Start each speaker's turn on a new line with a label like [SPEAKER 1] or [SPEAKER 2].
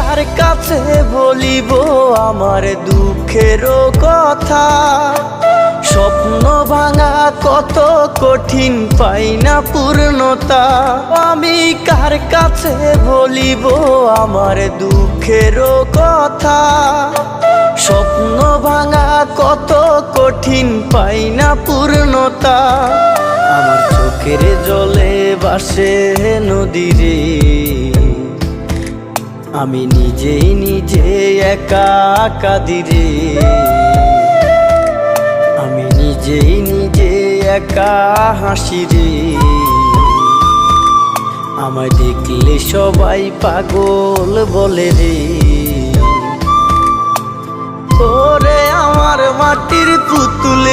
[SPEAKER 1] কার কাছে বলিব আমার দুঃখের কথা? স্বপ্ন ভাঙা কত কঠিন, পাই না পূর্ণতা। আমি কার কাছে বলিব আমার দুঃখের কথা? স্বপ্ন ভাঙা কত কঠিন, পাই না পূর্ণতা। আমার চোখের জলে ভাসে নদী রে, আমি নিজেই নিজে একা কাঁদি রে। আমি নিজেই নিজে একা হাসি রে। আমায় দেখলে সবাই পাগল বলে রে। ওরে আমার মাটির পুতুল।